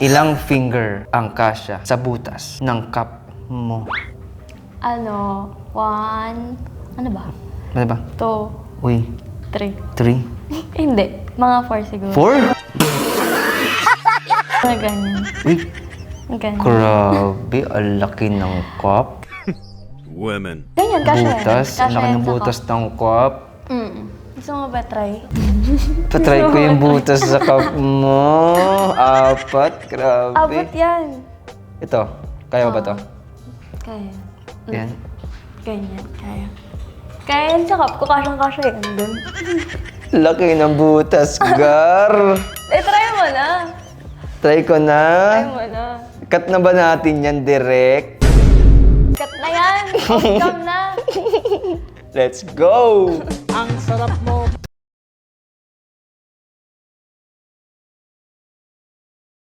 Ilang finger ang kasya sa butas ng cup mo? Ano? 1... Ano ba? Ano ba? 2, Uy, 3. 3? Hindi. Mga 4 siguro. 4? Mga ganyan. Uy, Ganyan. grabe. Ang laki ng cup. Women. Ganyan, kasha yan. Butas. Ang Kasha laki yan ng sa butas cup. ng cup. Gusto mo ba try? Patry ko yung butas sa cup mo. 4. Grabe. Abot yan. Ito. Kaya ba to? Kaya. Yan. Ganyan. Kaya. Kaya yan sa cup ko. Kasyang-kasya yan dun. Laki ng butas, gar. Try mo na. Try ko na. Try mo na. Cut na ba natin yan direct? Cut na yan. Off cam na. Let's go! Ang sarap mo